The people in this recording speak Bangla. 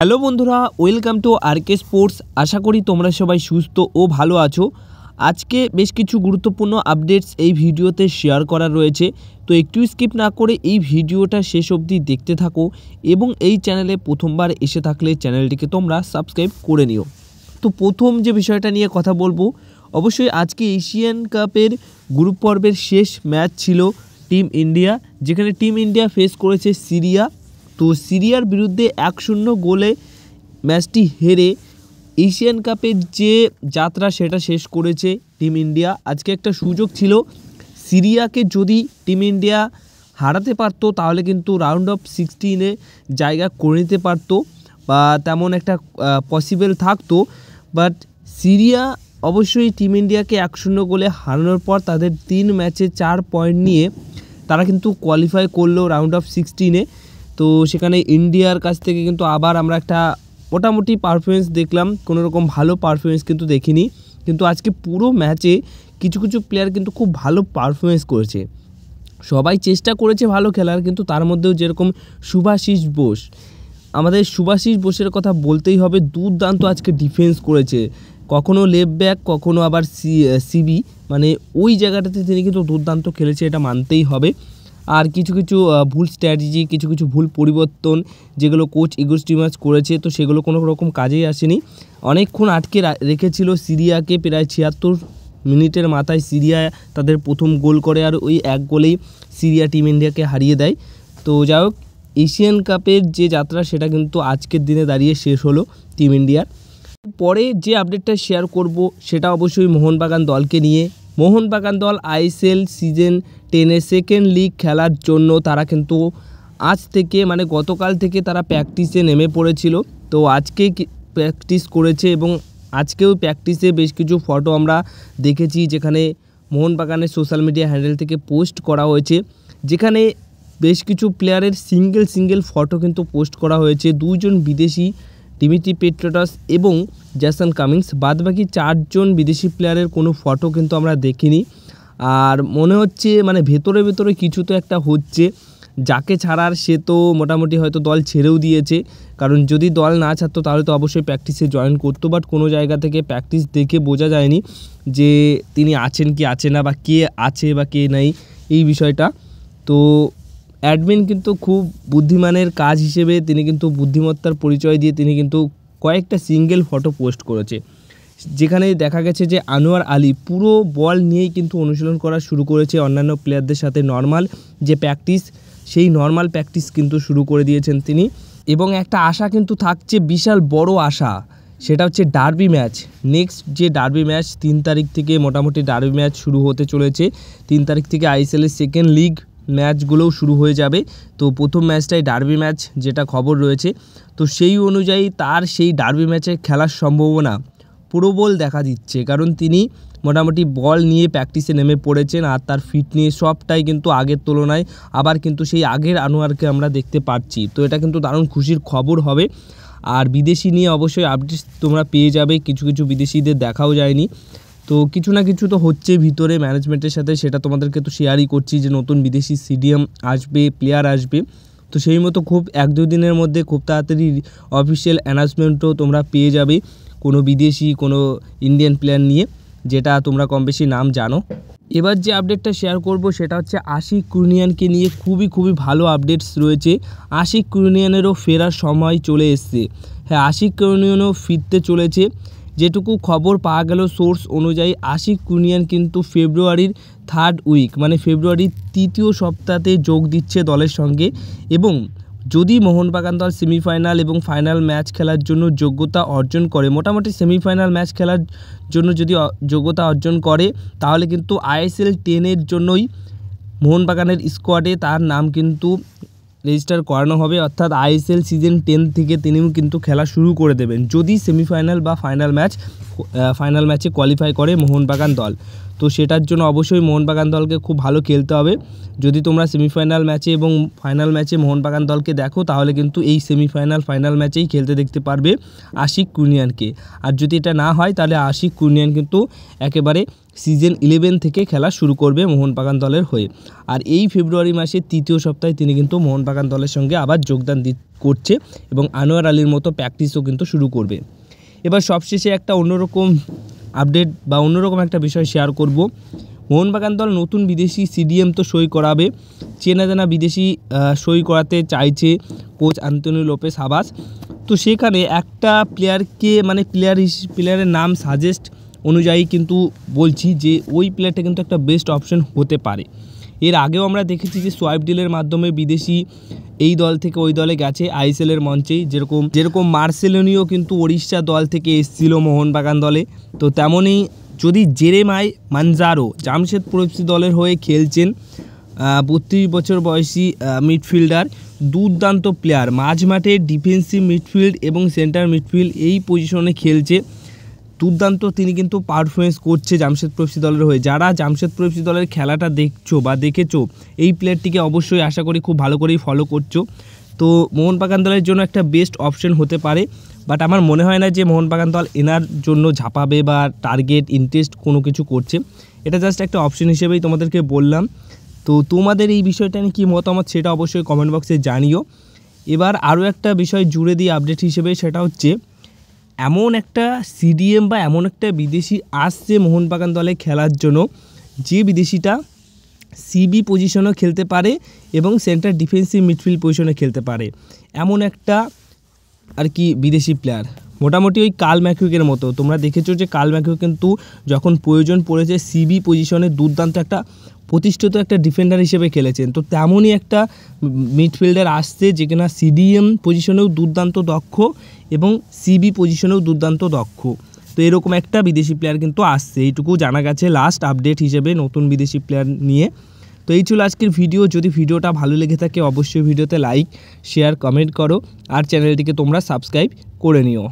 হ্যালো বন্ধুরা, ওয়েলকাম টু আরকে স্পোর্টস। আশা করি তোমরা সবাই সুস্থ ও ভালো আছো। আজকে বেশ কিছু গুরুত্বপূর্ণ আপডেটস এই ভিডিওতে শেয়ার করা রয়েছে, তো একটু স্কিপ না করে এই ভিডিওটা শেষ অবধি দেখতে থাকো এবং এই চ্যানেলে প্রথমবার এসে থাকলে চ্যানেলটিকে তোমরা সাবস্ক্রাইব করে নিও। তো প্রথম যে বিষয়টা নিয়ে কথা বলবো, অবশ্যই আজকে এশিয়ান কাপের গ্রুপ পর্বের শেষ ম্যাচ ছিল টিম ইন্ডিয়া, যেখানে টিম ইন্ডিয়া ফেস করেছে সিরিয়া। তো সিরিয়ার বিরুদ্ধে 1-0 গোলে ম্যাচটি হেরে এশিয়ান কাপের যে যাত্রা সেটা শেষ করেছে টিম ইন্ডিয়া। আজকে একটা সুযোগ ছিল, সিরিয়াকে যদি টিম ইন্ডিয়া হারাতে পারতো তাহলে কিন্তু রাউন্ড অফ 16-এ জায়গা করে নিতে পারতো বা তেমন একটা পসিবল থাকতো। বাট সিরিয়া অবশ্যই টিম ইন্ডিয়াকে 1-0 গোলে হারানোর পর তাদের 3 ম্যাচে 4 পয়েন্ট নিয়ে তারা কিন্তু কোয়ালিফাই করলো রাউন্ড অফ 16-এ। তো সেখানে ইন্ডিয়ার কাছ থেকে কিন্তু আবার আমরা একটা মোটামুটি পারফরমেন্স দেখলাম, কোনো রকম ভালো পারফরমেন্স কিন্তু দেখিনি। কিন্তু আজকে পুরো ম্যাচে কিছু কিছু প্লেয়ার কিন্তু খুব ভালো পারফরমেন্স করেছে, সবাই চেষ্টা করেছে ভালো খেলার, কিন্তু তার মধ্যেও যেরকম শুভাশিস বোস, আমাদের শুভাশিস বোসের কথা বলতেই হবে। দুর্দান্ত আজকে ডিফেন্স করেছে, কখনো লেফট ব্যাক কখনো আবার সিবি, মানে ওই জায়গাটাতে তিনি কিন্তু দুর্দান্ত খেলেছে, এটা মানতেই হবে। আর কিছু কিছু ভুল স্ট্র্যাটেজি, কিছু কিছু ভুল পরিবর্তন যেগুলো কোচ ইগোর স্টিমার্স করেছে, তো সেগুলো কোনো রকম কাজেই আসেনি। অনেকক্ষণ আটকে রেখেছিল সিরিয়াকে, প্রায় 76 মিনিটের মাথায় সিরিয়া তাদের প্রথম গোল করে, আর ওই এক গোলেই সিরিয়া টিম ইন্ডিয়াকে হারিয়ে দেয়। তো যাই হোক, এশিয়ান কাপের যে যাত্রা সেটা কিন্তু আজকের দিনে দাঁড়িয়ে শেষ হলো টিম ইন্ডিয়ার। পরে যে আপডেটটা শেয়ার করব সেটা অবশ্যই মোহনবাগান দলকে নিয়ে। মোহনবাগান দল আইএসএল সিজন 10-এর সেকেন্ড লিগ খেলার জন্য তারা কিন্তু আজ থেকে মানে গতকাল থেকে তারা প্র্যাকটিসে নেমে পড়েছিল। তো আজকেই প্র্যাকটিস করেছে এবং আজকেও প্র্যাকটিসে বেশ কিছু ফটো আমরা দেখেছি, যেখানে মোহনবাগানের সোশ্যাল মিডিয়া হ্যান্ডেল থেকে পোস্ট করা হয়েছে, যেখানে বেশ কিছু প্লেয়ারের সিঙ্গেল ফটো কিন্তু পোস্ট করা হয়েছে। 2 জন বিদেশি, ডিমিত্রি পেট্রাটাস এবং জ্যাসন কামিন্স, বাদবাকি 4 জন বিদেশি প্লেয়ারের কোনো ফটো কিন্তু আমরা দেখিনি। আর মনে হচ্ছে মানে ভেতরে কিছু তো একটা হচ্ছে, যাকে ছাড়ার সে তো মোটামুটি হয়তো দল ছেড়েও দিয়েছে, কারণ যদি দল না ছাড়তো তাহলে তো অবশ্যই প্র্যাকটিসে জয়েন করতো। বাট কোনো জায়গা থেকে প্র্যাকটিস দেখে বোঝা যায়নি যে তিনি আছেন কি আছে না, বা কে আছে বা কে নেই এই বিষয়টা। তো অ্যাডমিন কিন্তু খুব বুদ্ধিমানের কাজ হিসেবে তিনি কিন্তু বুদ্ধিমত্তার পরিচয় দিয়ে তিনি কিন্তু কয়েকটা সিঙ্গেল ফটো পোস্ট করেছে, যেখানে দেখা গেছে যে আনোয়ার আলী পুরো বল নিয়েই কিন্তু অনুশীলন করা শুরু করেছে অন্যান্য প্লেয়ারদের সাথে। নর্মাল যে প্র্যাকটিস, সেই নর্মাল প্র্যাকটিস কিন্তু শুরু করে দিয়েছেন তিনি। এবং একটা আশা কিন্তু থাকছে, বিশাল বড় আশা, সেটা হচ্ছে ডার্বি ম্যাচ। নেক্সট যে ডার্বি ম্যাচ 3 তারিখ থেকে মোটামুটি ডার্বি ম্যাচ শুরু হতে চলেছে। 3 তারিখ থেকে আইএসএলের সেকেন্ড লিগ ম্যাচগুলোও শুরু হয়ে যাবে। তো প্রথম ম্যাচটাই ডার্বি ম্যাচ যেটা খবর রয়েছে, তো সেই অনুযায়ী তার সেই ডার্বি ম্যাচে খেলার সম্ভাবনা প্রবল দেখা দিচ্ছে, কারণ তিনি মোটামুটি বল নিয়ে প্র্যাকটিসে নেমে পড়েছেন, আর তার ফিটনেস সবটাই কিন্তু আগের তুলনায় আবার কিন্তু সেই আগের আনোয়ারকে আমরা দেখতে পাচ্ছি। তো এটা কিন্তু দারুণ খুশির খবর হবে। আর বিদেশি নিয়ে অবশ্যই আপডেট তোমরা পেয়ে যাবে, কিছু কিছু বিদেশিদের দেখাও যায়নি, তো কিছু না কিছু তো হচ্ছে ভিতরে ম্যানেজমেন্টের সাথে, সেটা তোমাদেরকে তো শেয়ারই করছি যে নতুন বিদেশি সিডিএম আসবে, প্লেয়ার আসবে। তো সেই মতো খুব 1-2 দিনের মধ্যে খুব তাড়াতাড়ি অফিসিয়াল অ্যানাউন্সমেন্টও তোমরা পেয়ে যাবে কোনো বিদেশি কোনো ইন্ডিয়ান প্লেয়ার নিয়ে, যেটা তোমরা কম বেশি নাম জানো। এবার যে আপডেটটা শেয়ার করব সেটা হচ্ছে আশিক কুরনিয়ানকে নিয়ে। খুবই ভালো আপডেটস রয়েছে। আশিক কুরনিয়ানেরও ফেরার সময় চলে এসছে। হ্যাঁ, আশিক কুরনিয়ানও ফিরতে চলেছে। যেটুকু খবর পাওয়া গেল সোর্স অনুযায়ী, আশিক কুরনিয়ান কিন্তু ফেব্রুয়ারির 3rd উইক মানে ফেব্রুয়ারির 3য় সপ্তাহে যোগ দিচ্ছে দলের সঙ্গে। এবং যদি মোহনবাগান দল সেমিফাইনাল এবং ফাইনাল ম্যাচ খেলার জন্য যোগ্যতা অর্জন করে, মোটামুটি সেমিফাইনাল ম্যাচ খেলার জন্য যদি যোগ্যতা অর্জন করে, তাহলে কিন্তু আইএসএল 10-এর জন্যই মোহনবাগানের স্কোয়াডে তার নাম কিন্তু রেজিস্টার করানো হবে। অর্থাৎ আইএসএল সিজন 10 থেকে তিনিও কিন্তু খেলা শুরু করে দেবেন যদি সেমিফাইনাল বা ফাইনাল ম্যাচে কোয়ালিফাই করে মোহনবাগান দল। তো সেটার জন্য অবশ্যই মোহনবাগান দলকে খুব ভালো খেলতে হবে। যদি তোমরা সেমিফাইনাল ম্যাচে এবং ফাইনাল ম্যাচে মোহনবাগান দলকে দেখো তাহলে কিন্তু এই সেমিফাইনাল ফাইনাল ম্যাচেই খেলতে দেখতে পারবে আশিক কুনিয়ানকে। আর যদি এটা না হয় তাহলে আশিক কুনিয়ান কিন্তু একেবারে সিজন 11 থেকে খেলা শুরু করবে মোহনবাগান দলের হয়ে। আর এই ফেব্রুয়ারি মাসের 3য় সপ্তাহে তিনি কিন্তু মোহনবাগান দলের সঙ্গে আবার যোগদান করছে এবং আনোয়ার আলীর মতো প্র্যাকটিসও কিন্তু শুরু করবে। এবার সবশেষে একটা অন্যরকম আপডেট বা অন্যরকম একটা বিষয় শেয়ার করব। মোহনবাগান দল নতুন বিদেশি সিডিএম তো সই করাবে, চেনা জানা বিদেশি সই করাতে চাইছে কোচ আন্তোনিও লোপেস হাবাস। তো সেখানে একটা প্লেয়ারকে মানে প্লেয়ারের নাম সাজেস্ট অনুযায়ী কিন্তু বলছি যে ওই প্লেয়ারটা কিন্তু একটা বেস্ট অপশন হতে পারে। এর আগেও আমরা দেখেছি যে সোয়াইপ ডিলের মাধ্যমে বিদেশি এই দল থেকে ওই দলে গেছে আইএসএলের মঞ্চেই, যেরকম মার্সেলোনিও কিন্তু ওড়িশা দল থেকে এসেছিল মোহনবাগান দলে। তো তেমনই যদি জেরেমাই মানজারো জামশেদপুর এফসি দলের হয়ে খেলছেন, 32 বছর বয়সী মিডফিল্ডার, দুর্দান্ত প্লেয়ার, মাঝমাঠে ডিফেন্সিভ মিডফিল্ড এবং সেন্টার মিডফিল্ড এই পজিশনে খেলছে, দুর্দান্ত তিনি কিন্তু পারফরমেন্স করছে জামশেদপুর এফসি দলের হয়ে। যারা জামশেদপুর এফসি দলের খেলাটা দেখছো বা দেখেছো এই প্লেয়ারটিকে অবশ্যই আশা করি খুব ভালো করেই ফলো করছো। তো মোহনবাগান দলের জন্য একটা বেস্ট অপশন হতে পারে, বাট আমার মনে হয় না যে মোহনবাগান দল এনার জন্য ঝাঁপাবে বা টার্গেট ইন্টারেস্ট কোনো কিছু করছে। এটা জাস্ট একটা অপশন হিসেবেই তোমাদেরকে বললাম। তো তোমাদের এই বিষয়টা নিয়ে কী মতামত সেটা অবশ্যই কমেন্ট বক্সে জানিও। এবার আরও একটা বিষয় জুড়ে দিই আপডেট হিসেবে, সেটা হচ্ছে এমন একটা সিডিএম বা এমন একটা বিদেশি আসছে মোহনবাগান দলে খেলার জন্য যে বিদেশিটা সিবি পজিশনেও খেলতে পারে এবং সেন্টার ডিফেন্সিভ মিডফিল্ড পজিশনে খেলতে পারে, এমন একটা আর কি বিদেশি প্লেয়ার। মোটামুটি ওই কার্ল ম্যাকিউকের মতো। তোমরা দেখেছো যে কার্ল ম্যাকিউ কিন্তু যখন প্রয়োজন পড়েছে সিবি পজিশনে দুর্দান্ত একটা প্রতিষ্ঠিত একটা ডিফেন্ডার হিসেবে খেলেছেন। তো তেমনই একটা মিডফিল্ডার আসছে যে কিনা সিডিএম পজিশনেও দুর্দান্ত দক্ষ এবং সিবি পজিশনেও দুর্দান্ত দক্ষ। তো এরকম একটা বিদেশি প্লেয়ার কিন্তু আসছে, এইটুকু জানা গেছে লাস্ট আপডেট হিসেবে নতুন বিদেশি প্লেয়ার নিয়ে। তো এই ছিল আজকের ভিডিও। যদি ভিডিওটা ভালো লেগে থাকে অবশ্যই ভিডিওতে লাইক, শেয়ার, কমেন্ট করো আর চ্যানেলটিকে তোমরা সাবস্ক্রাইব করে নিও।